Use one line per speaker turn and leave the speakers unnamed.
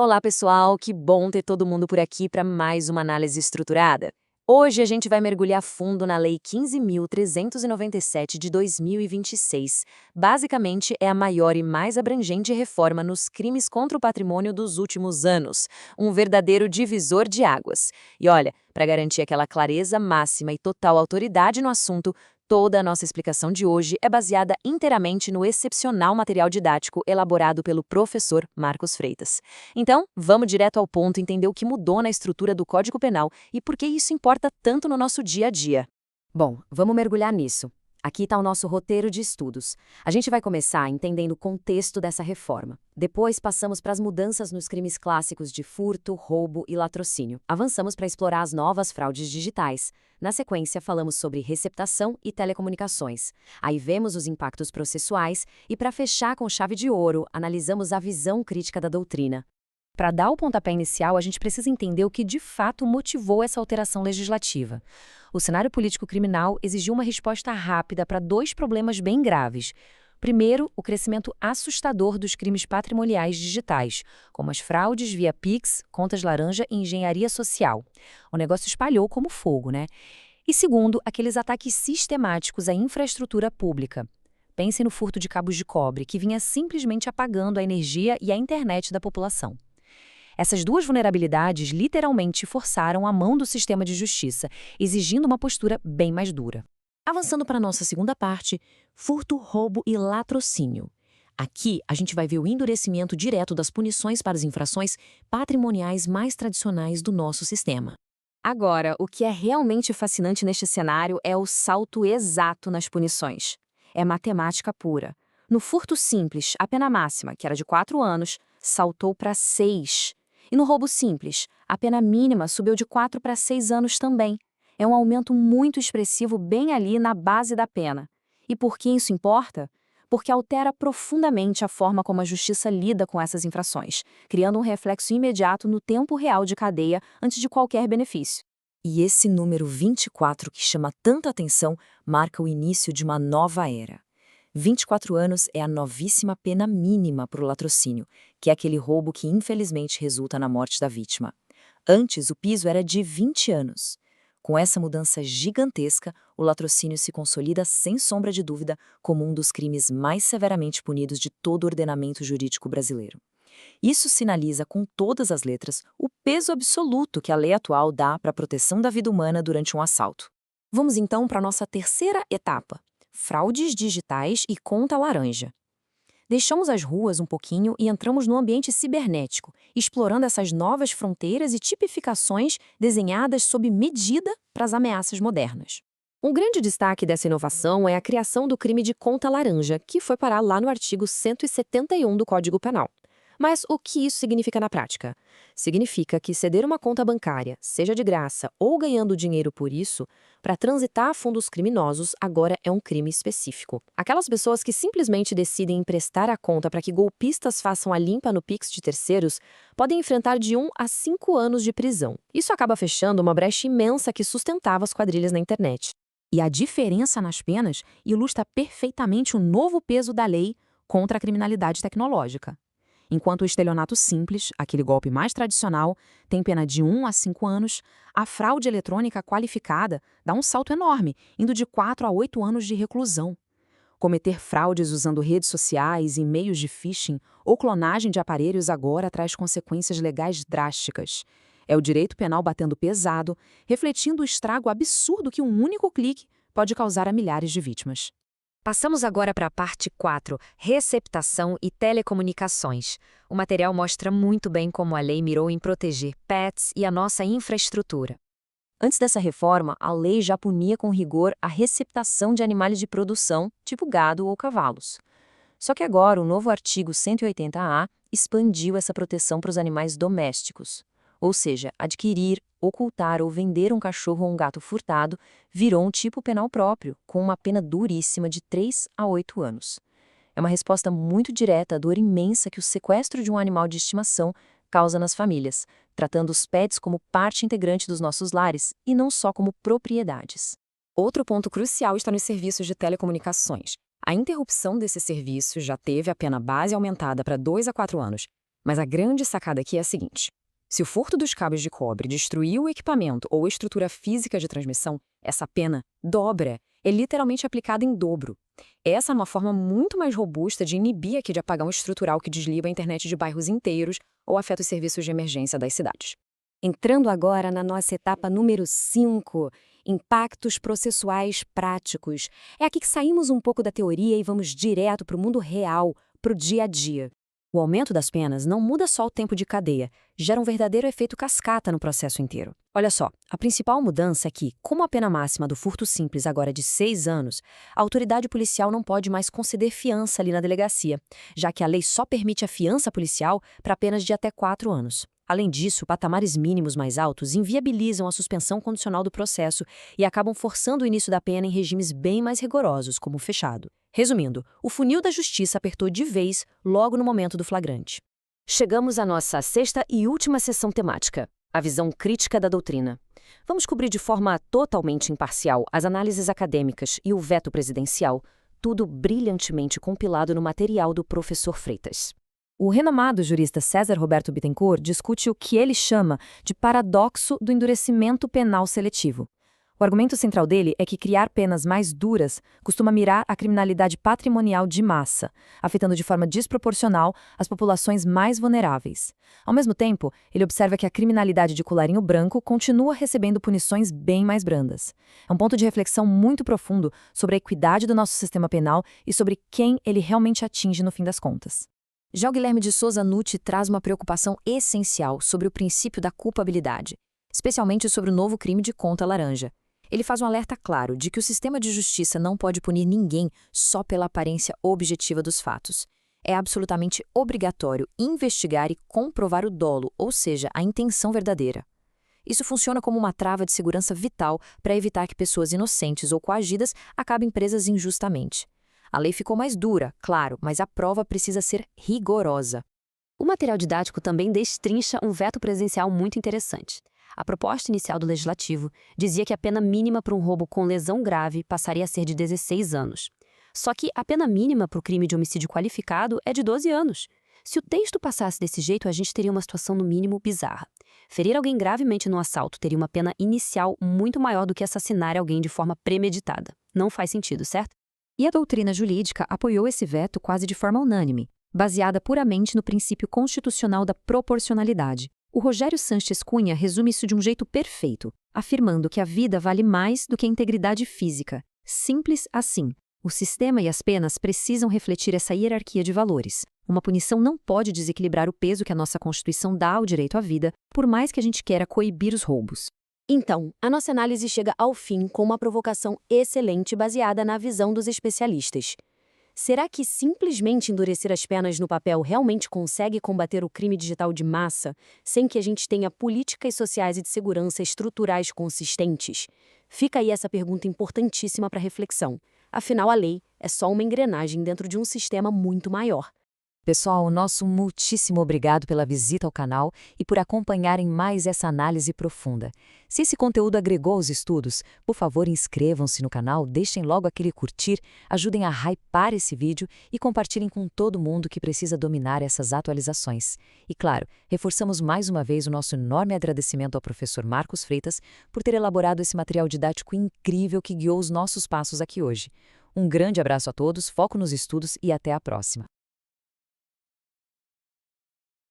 Olá, pessoal! Que bom ter todo mundo por aqui para mais uma análise estruturada. Hoje a gente vai mergulhar fundo na Lei 15.397 de 2026. Basicamente, é a maior e mais abrangente reforma nos crimes contra o patrimônio dos últimos anos. Um verdadeiro divisor de águas. E olha, para garantir aquela clareza máxima e total autoridade no assunto, toda a nossa explicação de hoje é baseada inteiramente no excepcional material didático elaborado pelo professor Marcos Freitas. Então, vamos direto ao ponto entender o que mudou na estrutura do Código Penal e por que isso importa tanto no nosso dia a dia.
Bom, vamos mergulhar nisso. Aqui está o nosso roteiro de estudos. A gente vai começar entendendo o contexto dessa reforma. Depois passamos para as mudanças nos crimes clássicos de furto, roubo e latrocínio. Avançamos para explorar as novas fraudes digitais. Na sequência, falamos sobre receptação e telecomunicações. Aí vemos os impactos processuais e, para fechar com chave de ouro, analisamos a visão crítica da doutrina. Para dar o pontapé inicial, a gente precisa entender o que de fato motivou essa alteração legislativa. O cenário político criminal exigiu uma resposta rápida para dois problemas bem graves. Primeiro, o crescimento assustador dos crimes patrimoniais digitais, como as fraudes via Pix, contas laranja e engenharia social. O negócio espalhou como fogo, né? E segundo, aqueles ataques sistemáticos à infraestrutura pública. Pense no furto de cabos de cobre, que vinha simplesmente apagando a energia e a internet da população. Essas duas vulnerabilidades literalmente forçaram a mão do sistema de justiça, exigindo uma postura bem mais dura.
Avançando para a nossa segunda parte, furto, roubo e latrocínio. Aqui, a gente vai ver o endurecimento direto das punições para as infrações patrimoniais mais tradicionais do nosso sistema.
Agora, o que é realmente fascinante neste cenário é o salto exato nas punições. É matemática pura. No furto simples, a pena máxima, que era de 4 anos, saltou para 6. E no roubo simples, a pena mínima subiu de 4 para 6 anos também. É um aumento muito expressivo bem ali na base da pena. E por que isso importa? Porque altera profundamente a forma como a justiça lida com essas infrações, criando um reflexo imediato no tempo real de cadeia antes de qualquer benefício.
E esse número 24 que chama tanta atenção marca o início de uma nova era. 24 anos é a novíssima pena mínima para o latrocínio, que é aquele roubo que infelizmente resulta na morte da vítima. Antes, o piso era de 20 anos. Com essa mudança gigantesca, o latrocínio se consolida sem sombra de dúvida como um dos crimes mais severamente punidos de todo o ordenamento jurídico brasileiro. Isso sinaliza com todas as letras o peso absoluto que a lei atual dá para a proteção da vida humana durante um assalto. Vamos então para a nossa terceira etapa: fraudes digitais e conta laranja. Deixamos as ruas um pouquinho e entramos no ambiente cibernético, explorando essas novas fronteiras e tipificações desenhadas sob medida para as ameaças modernas. Um grande destaque dessa inovação é a criação do crime de conta laranja, que foi parar lá no artigo 171 do Código Penal. Mas o que isso significa na prática? Significa que ceder uma conta bancária, seja de graça ou ganhando dinheiro por isso, para transitar a fundos criminosos agora é um crime específico. Aquelas pessoas que simplesmente decidem emprestar a conta para que golpistas façam a limpa no Pix de terceiros podem enfrentar de 1 a 5 anos de prisão. Isso acaba fechando uma brecha imensa que sustentava as quadrilhas na internet. E a diferença nas penas ilustra perfeitamente o novo peso da lei contra a criminalidade tecnológica. Enquanto o estelionato simples, aquele golpe mais tradicional, tem pena de 1 a 5 anos, a fraude eletrônica qualificada dá um salto enorme, indo de 4 a 8 anos de reclusão. Cometer fraudes usando redes sociais e meios de phishing ou clonagem de aparelhos agora traz consequências legais drásticas. É o direito penal batendo pesado, refletindo o estrago absurdo que um único clique pode causar a milhares de vítimas.
Passamos agora para a parte 4, receptação e telecomunicações. O material mostra muito bem como a lei mirou em proteger pets e a nossa infraestrutura.
Antes dessa reforma, a lei já punia com rigor a receptação de animais de produção, tipo gado ou cavalos. Só que agora o novo artigo 180-A expandiu essa proteção para os animais domésticos. Ou seja, adquirir, ocultar ou vender um cachorro ou um gato furtado virou um tipo penal próprio, com uma pena duríssima de 3 a 8 anos. É uma resposta muito direta à dor imensa que o sequestro de um animal de estimação causa nas famílias, tratando os pets como parte integrante dos nossos lares e não só como propriedades.
Outro ponto crucial está nos serviços de telecomunicações. A interrupção desse serviço já teve a pena base aumentada para 2 a 4 anos. Mas a grande sacada aqui é a seguinte: se o furto dos cabos de cobre destruiu o equipamento ou estrutura física de transmissão, essa pena dobra, é literalmente aplicada em dobro. Essa é uma forma muito mais robusta de inibir aqui de apagão estrutural que desliga a internet de bairros inteiros ou afeta os serviços de emergência das cidades. Entrando agora na nossa etapa número 5, impactos processuais práticos. É aqui que saímos um pouco da teoria e vamos direto para o mundo real, para o dia a dia. O aumento das penas não muda só o tempo de cadeia, gera um verdadeiro efeito cascata no processo inteiro. Olha só, a principal mudança é que, como a pena máxima do furto simples agora é de 6 anos, a autoridade policial não pode mais conceder fiança ali na delegacia, já que a lei só permite a fiança policial para penas de até 4 anos. Além disso, patamares mínimos mais altos inviabilizam a suspensão condicional do processo e acabam forçando o início da pena em regimes bem mais rigorosos, como o fechado. Resumindo, o funil da justiça apertou de vez logo no momento do flagrante. Chegamos à nossa sexta e última sessão temática, a visão crítica da doutrina. Vamos cobrir de forma totalmente imparcial as análises acadêmicas e o veto presidencial, tudo brilhantemente compilado no material do professor Freitas. O renomado jurista César Roberto Bittencourt discute o que ele chama de paradoxo do endurecimento penal seletivo. O argumento central dele é que criar penas mais duras costuma mirar a criminalidade patrimonial de massa, afetando de forma desproporcional as populações mais vulneráveis. Ao mesmo tempo, ele observa que a criminalidade de colarinho branco continua recebendo punições bem mais brandas. É um ponto de reflexão muito profundo sobre a equidade do nosso sistema penal e sobre quem ele realmente atinge no fim das contas. Já o Guilherme de Souza Nutti traz uma preocupação essencial sobre o princípio da culpabilidade, especialmente sobre o novo crime de conta laranja. Ele faz um alerta claro de que o sistema de justiça não pode punir ninguém só pela aparência objetiva dos fatos. É absolutamente obrigatório investigar e comprovar o dolo, ou seja, a intenção verdadeira. Isso funciona como uma trava de segurança vital para evitar que pessoas inocentes ou coagidas acabem presas injustamente. A lei ficou mais dura, claro, mas a prova precisa ser rigorosa. O material didático também destrincha um veto presidencial muito interessante. A proposta inicial do Legislativo dizia que a pena mínima para um roubo com lesão grave passaria a ser de 16 anos. Só que a pena mínima para o crime de homicídio qualificado é de 12 anos. Se o texto passasse desse jeito, a gente teria uma situação no mínimo bizarra. Ferir alguém gravemente no assalto teria uma pena inicial muito maior do que assassinar alguém de forma premeditada. Não faz sentido, certo? E a doutrina jurídica apoiou esse veto quase de forma unânime, baseada puramente no princípio constitucional da proporcionalidade. O Rogério Sanches Cunha resume isso de um jeito perfeito, afirmando que a vida vale mais do que a integridade física. Simples assim. O sistema e as penas precisam refletir essa hierarquia de valores. Uma punição não pode desequilibrar o peso que a nossa Constituição dá ao direito à vida, por mais que a gente queira coibir os roubos. Então, a nossa análise chega ao fim com uma provocação excelente baseada na visão dos especialistas. Será que simplesmente endurecer as penas no papel realmente consegue combater o crime digital de massa, sem que a gente tenha políticas sociais e de segurança estruturais consistentes? Fica aí essa pergunta importantíssima para reflexão. Afinal, a lei é só uma engrenagem dentro de um sistema muito maior. Pessoal, nosso muitíssimo obrigado pela visita ao canal e por acompanharem mais essa análise profunda. Se esse conteúdo agregou aos estudos, por favor inscrevam-se no canal, deixem logo aquele curtir, ajudem a hypar esse vídeo e compartilhem com todo mundo que precisa dominar essas atualizações. E claro, reforçamos mais uma vez o nosso enorme agradecimento ao professor Marcos Freitas por ter elaborado esse material didático incrível que guiou os nossos passos aqui hoje. Um grande abraço a todos, foco nos estudos e até a próxima.